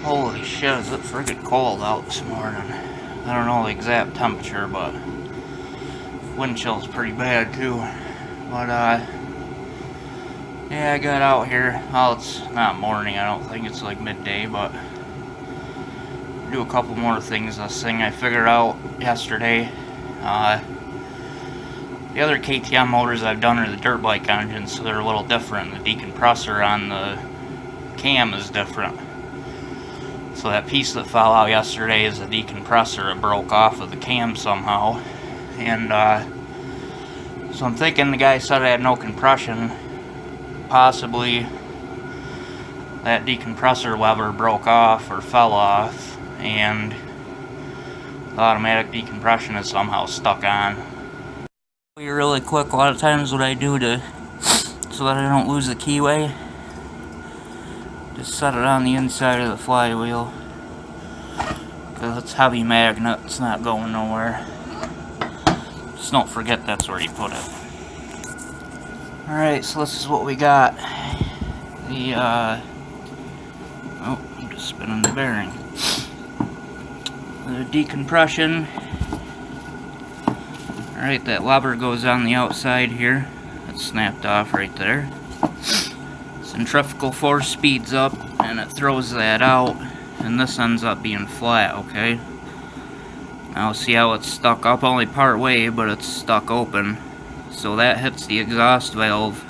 Holy shit, is it friggin' cold out this morning. I don't know the exact temperature, but wind chill's pretty bad too. But yeah, I got out here. Well, it's not morning, I don't think it's like midday, but do a couple more things. This thing I figured out yesterday. The other KTM motors I've done are the dirt bike engines, so they're a little different. The decompressor on the cam is different. So that piece that fell out yesterday is a decompressor. It broke off of the cam somehow. And so I'm thinking the guy said I had no compression. Possibly that decompressor lever broke off or fell off, and the automatic decompression is somehow stuck on. Really quick, a lot of times what I do so that I don't lose the keyway, just set it on the inside of the flywheel, because it's heavy magnet, it's not going nowhere. Just don't forget that's where you put it. Alright, so this is what we got. Oh, I'm just spinning the bearing. The decompression. Alright, that lever goes on the outside here. It's snapped off right there. Centrifugal force speeds up and it throws that out, and this ends up being flat, okay? Now see how it's stuck up only part way, but it's stuck open. So that hits the exhaust valve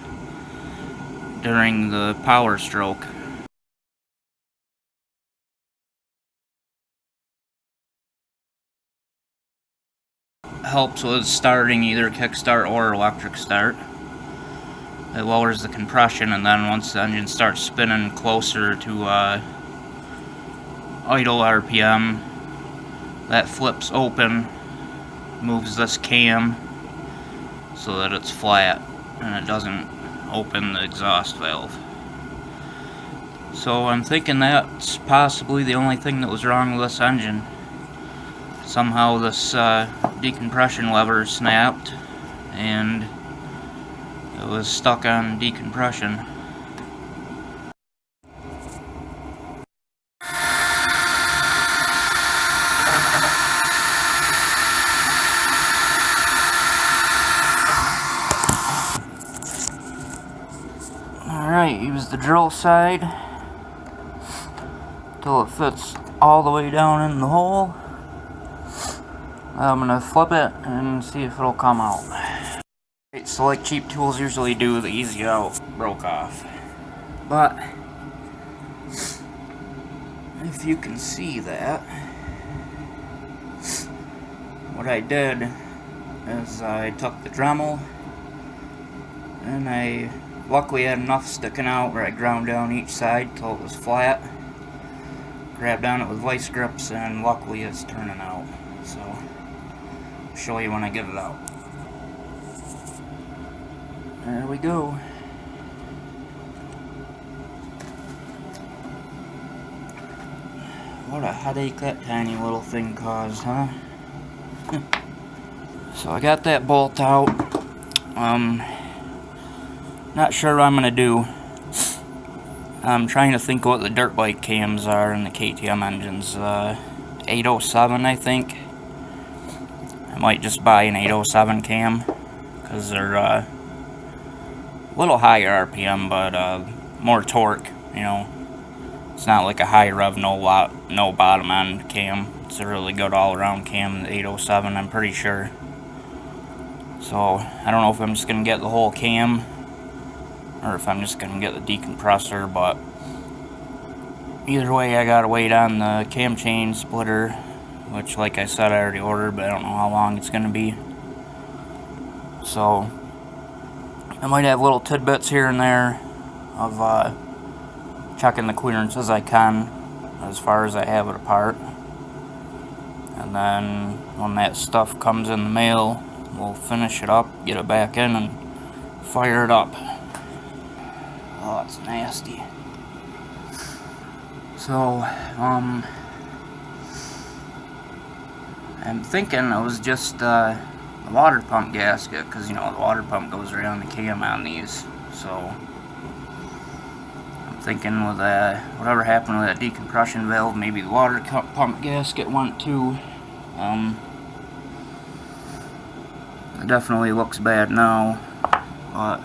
during the power stroke. Helps with starting either kickstart or electric start. It lowers the compression, and then once the engine starts spinning closer to idle RPM, that flips open, moves this cam so that it's flat and it doesn't open the exhaust valve. So I'm thinking that's possibly the only thing that was wrong with this engine. Somehow this decompression lever snapped and it was stuck on decompression. Alright, use the drill side till it fits all the way down in the hole. I'm gonna flip it and see if it'll come out. Right, so like cheap tools usually do, the easy out broke off. But if you can see that, what I did is I took the Dremel and I luckily had enough sticking out where I ground down each side till it was flat. Grabbed on it with vice grips, and luckily it's turning out. So I'll show you when I get it out. There we go. What a headache that tiny little thing caused, huh? So I got that bolt out. Not sure what I'm gonna do. I'm trying to think what the dirt bike cams are in the KTM engines. 807, I think. I might just buy an 807 cam, because they're a little higher RPM, but more torque, you know. It's not like a high rev, no bottom end cam. It's a really good all-around cam, the 807, I'm pretty sure. So I don't know if I'm just gonna get the whole cam or if I'm just gonna get the decompressor, but either way I gotta wait on the cam chain splitter, which like I said I already ordered, but I don't know how long it's gonna be. So I might have little tidbits here and there of checking the clearance as I can, as far as I have it apart. And then when that stuff comes in the mail, we'll finish it up, get it back in, and fire it up. Oh, it's nasty. So, I'm thinking it was just the water pump gasket, because, you know, the water pump goes around the cam on these. So, I'm thinking with whatever happened with that decompression valve, maybe the water pump gasket went too. It definitely looks bad now, but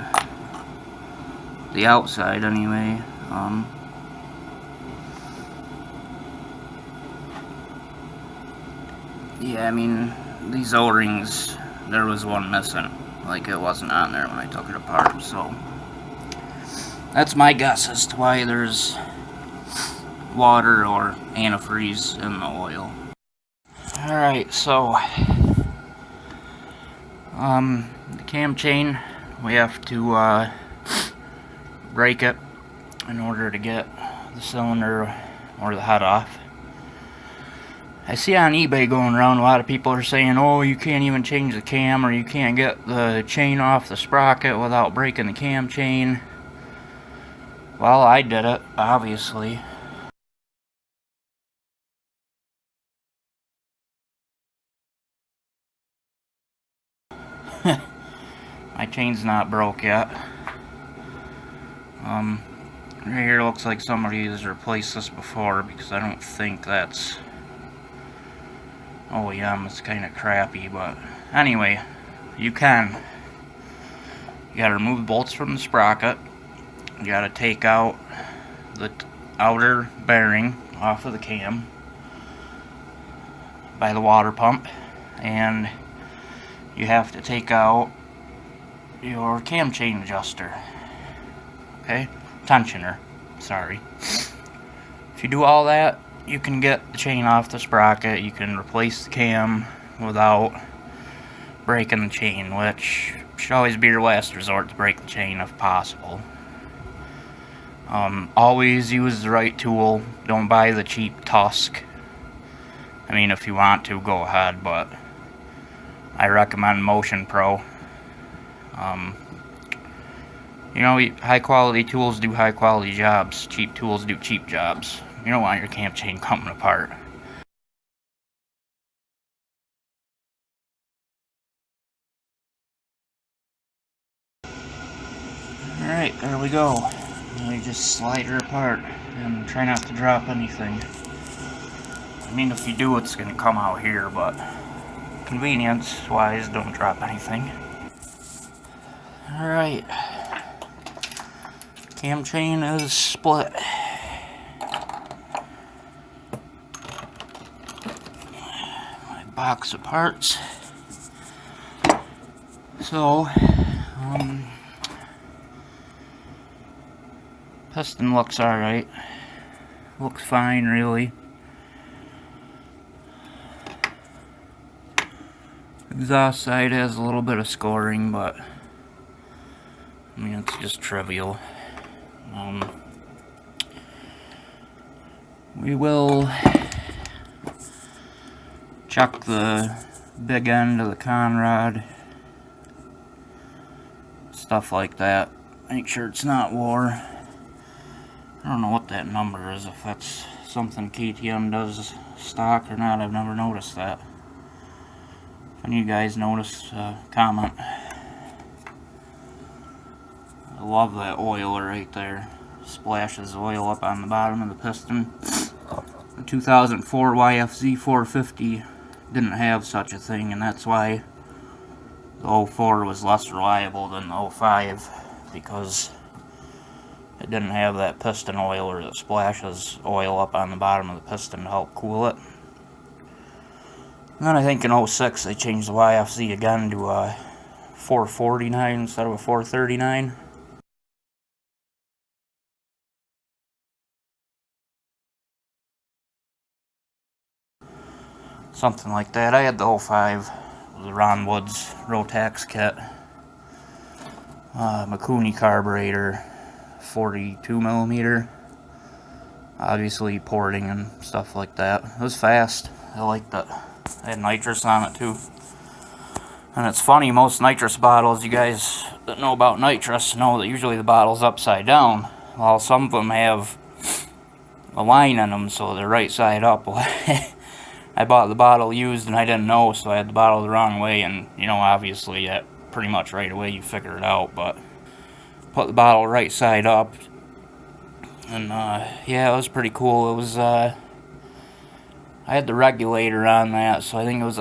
the outside anyway. Yeah, I mean, these O-rings, there was one missing. Like, it wasn't on there when I took it apart, so that's my guess as to why there's water or antifreeze in the oil. Alright, so the cam chain, we have to break it in order to get the cylinder or the head off. I see on eBay going around, a lot of people are saying, oh, you can't even change the cam, or you can't get the chain off the sprocket without breaking the cam chain. Well, I did it, obviously. My chain's not broke yet. Right here looks like somebody has replaced this before, because I don't think that's OEM. It's kind of crappy, but anyway, you gotta remove bolts from the sprocket. You gotta take out the outer bearing off of the cam by the water pump, and you have to take out your cam chain adjuster. Okay? Tensioner. Sorry. If you do all that, you can get the chain off the sprocket. You can replace the cam without breaking the chain, which should always be your last resort, to break the chain if possible. Always use the right tool. Don't buy the cheap Tusk. I mean, if you want to, go ahead, but I recommend Motion Pro. You know, high quality tools do high quality jobs. Cheap tools do cheap jobs. You don't want your cam chain coming apart. Alright, there we go. Now you just slide her apart and try not to drop anything. I mean, if you do, it's going to come out here, but convenience wise, don't drop anything. Alright. Cam chain is split. My box of parts. So, piston looks alright. Looks fine, really. Exhaust side has a little bit of scoring, but I mean, it's just trivial. We will check the big end of the conrod, stuff like that. Make sure it's not wore. I don't know what that number is, if that's something KTM does stock or not. I've never noticed that. If any of you guys notice, comment. I love that oiler right there. Splashes oil up on the bottom of the piston. The 2004 YFZ 450 didn't have such a thing, and that's why the 04 was less reliable than the 05, because it didn't have that piston oiler that splashes oil up on the bottom of the piston to help cool it. And then I think in 06 they changed the YFZ again to a 449 instead of a 439. Something like that. I had the 05, the Ron Woods Rotax kit. Mikuni carburetor, 42mm. Obviously porting and stuff like that. It was fast. I liked it. I had nitrous on it too. And it's funny, most nitrous bottles, you guys that know about nitrous know that usually the bottle's upside down. Well, some of them have a line in them, so they're right side up. I bought the bottle used and I didn't know, so I had the bottle the wrong way, and you know, obviously pretty much right away you figure it out, but put the bottle right side up, And yeah, it was pretty cool. It was I had the regulator on that, so I think it was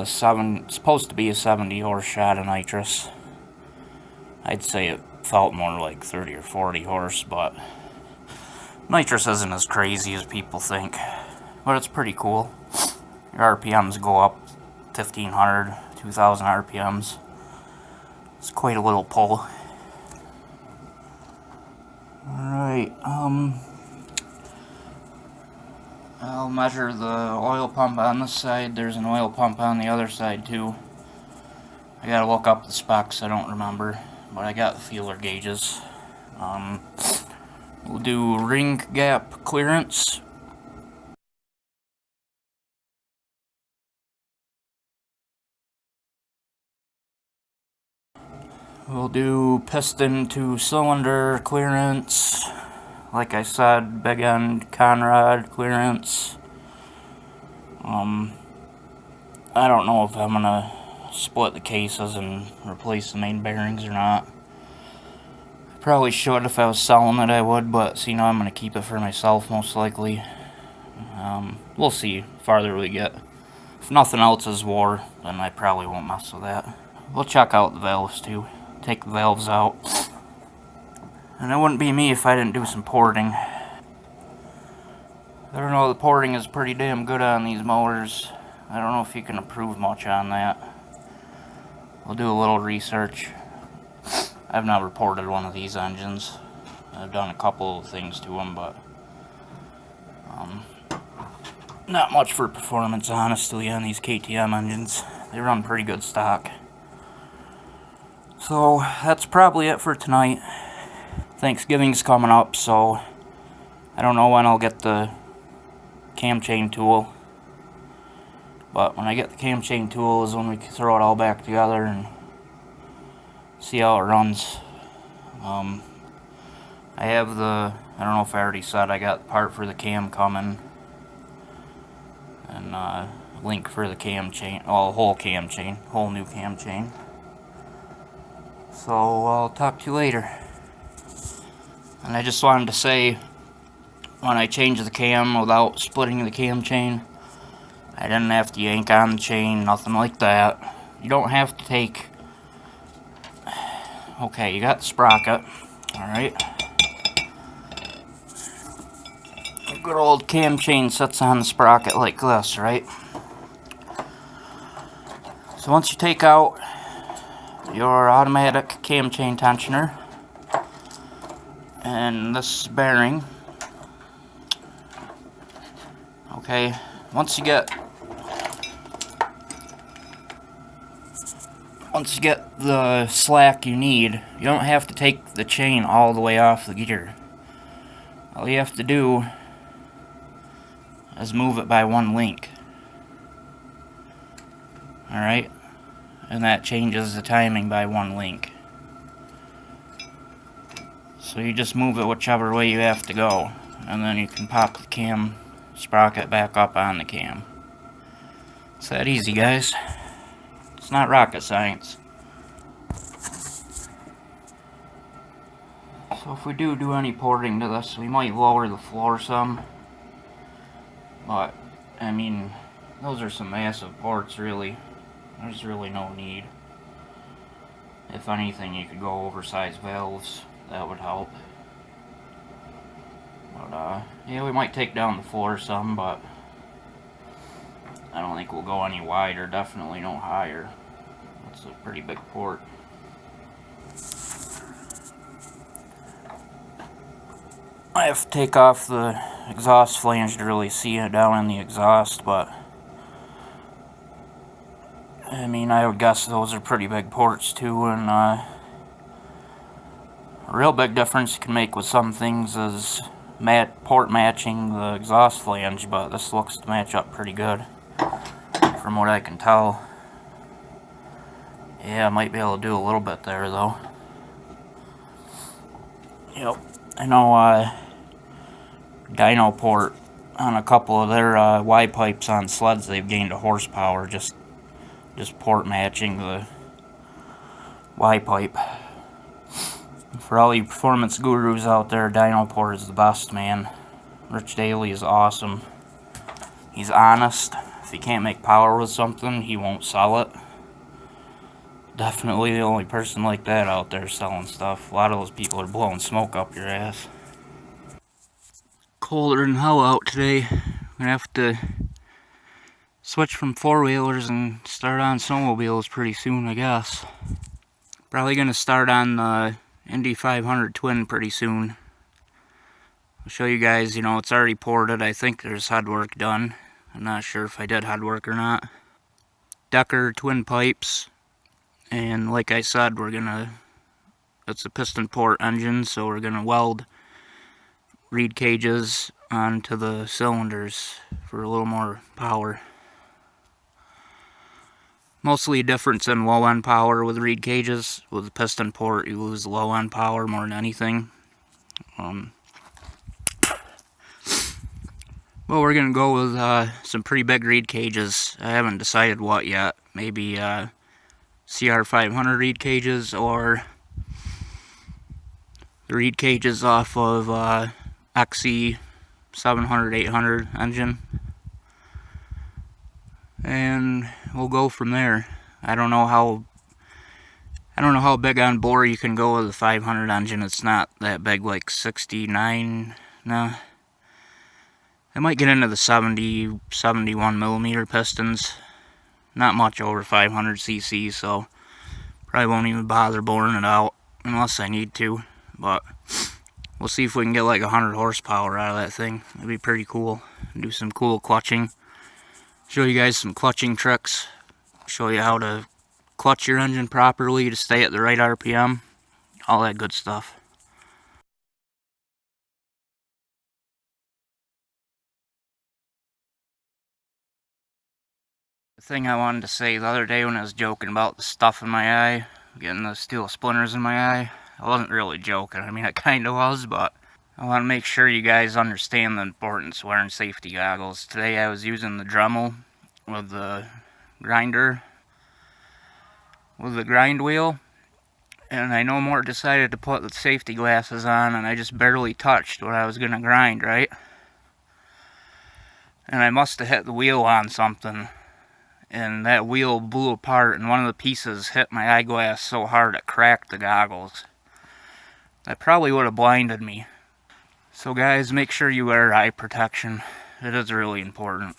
supposed to be a 70 horse shot of nitrous. I'd say it felt more like 30 or 40 horse, but nitrous isn't as crazy as people think. But it's pretty cool. Your RPMs go up 1,500, 2,000 RPMs. It's quite a little pull. Alright, I'll measure the oil pump on this side. There's an oil pump on the other side too. I gotta look up the specs, I don't remember, but I got the feeler gauges. We'll do ring gap clearance. We'll do piston to cylinder clearance. Like I said, big end conrod clearance. I don't know if I'm gonna split the cases and replace the main bearings or not. Probably should. If I was selling it, I would, but see, now I'm gonna keep it for myself most likely. We'll see farther we get. If nothing else is wore, then I probably won't mess with that. We'll check out the valves too. Take the valves out. And it wouldn't be me if I didn't do some porting. I don't know, the porting is pretty damn good on these motors. I don't know if you can improve much on that. We'll do a little research. I've not reported one of these engines. I've done a couple of things to them, but not much for performance, honestly, on these KTM engines. They run pretty good stock. So that's probably it for tonight. Thanksgiving's coming up, so I don't know when I'll get the cam chain tool. But when I get the cam chain tool is when we can throw it all back together and see how it runs. I have the, I don't know if I already said, I got the part for the cam coming. And link for the cam chain, well, whole cam chain, whole new cam chain. So I'll talk to you later. And I just wanted to say, when I changed the cam without splitting the cam chain, I didn't have to yank on the chain, nothing like that. You don't have to take... Okay, you got the sprocket, alright. A good old cam chain sits on the sprocket like this, right? So once you take out your automatic cam chain tensioner and this bearing, okay, once you get the slack you need, you don't have to take the chain all the way off the gear. All you have to do is move it by one link. Alright? And that changes the timing by one link. So you just move it whichever way you have to go, and then you can pop the cam sprocket back up on the cam. It's that easy, guys. It's not rocket science. So if we do any porting to this, we might lower the floor some. But, I mean, those are some massive ports, really. There's really no need. If anything, you could go oversized valves. That would help. But, yeah, we might take down the floor some, but I don't think we'll go any wider. Definitely no higher. That's a pretty big port. I have to take off the exhaust flange to really see it down in the exhaust, but I mean, I would guess those are pretty big ports too, and a real big difference you can make with some things is port matching the exhaust flange, but this looks to match up pretty good from what I can tell. Yeah, I might be able to do a little bit there though. Yep, I know dyno port on a couple of their Y pipes on sleds, they've gained a horsepower just port matching the Y pipe. For all you performance gurus out there, dyno port is the best, man. Rich Daly is awesome. He's honest. If he can't make power with something, he won't sell it. Definitely the only person like that out there selling stuff. A lot of those people are blowing smoke up your ass. Colder than hell out today. I'm gonna have to switch from four-wheelers and start on snowmobiles pretty soon, I guess. Probably gonna start on the Indy 500 Twin pretty soon. I'll show you guys, you know, it's already ported. I think there's head work done. I'm not sure if I did head work or not. Decker twin pipes. And like I said, it's a piston port engine, so we're gonna weld reed cages onto the cylinders for a little more power. Mostly a difference in low end power with reed cages. With the piston port, you lose low end power more than anything. Well, we're gonna go with some pretty big reed cages. I haven't decided what yet. Maybe CR500 reed cages, or the reed cages off of XE 700, 800 engine. And we'll go from there. I don't know how big on bore you can go with a 500 engine. It's not that big, like 69. No. I might get into the 70, 71 millimeter pistons. Not much over 500 cc, so probably won't even bother boring it out unless I need to. But we'll see if we can get like 100 horsepower out of that thing. It'd be pretty cool. Do some cool clutching. Show you guys some clutching tricks. Show you how to clutch your engine properly to stay at the right RPM. All that good stuff. The thing I wanted to say the other day when I was joking about the stuff in my eye, getting the steel splinters in my eye, I wasn't really joking. I mean, I kind of was, but I want to make sure you guys understand the importance of wearing safety goggles. Today I was using the Dremel with the grinder, with the grind wheel, and I no more decided to put the safety glasses on, and I just barely touched what I was going to grind, right? And I must have hit the wheel on something, and that wheel blew apart, and one of the pieces hit my eyeglass so hard it cracked the goggles. That probably would have blinded me. So guys, make sure you wear eye protection. It is really important.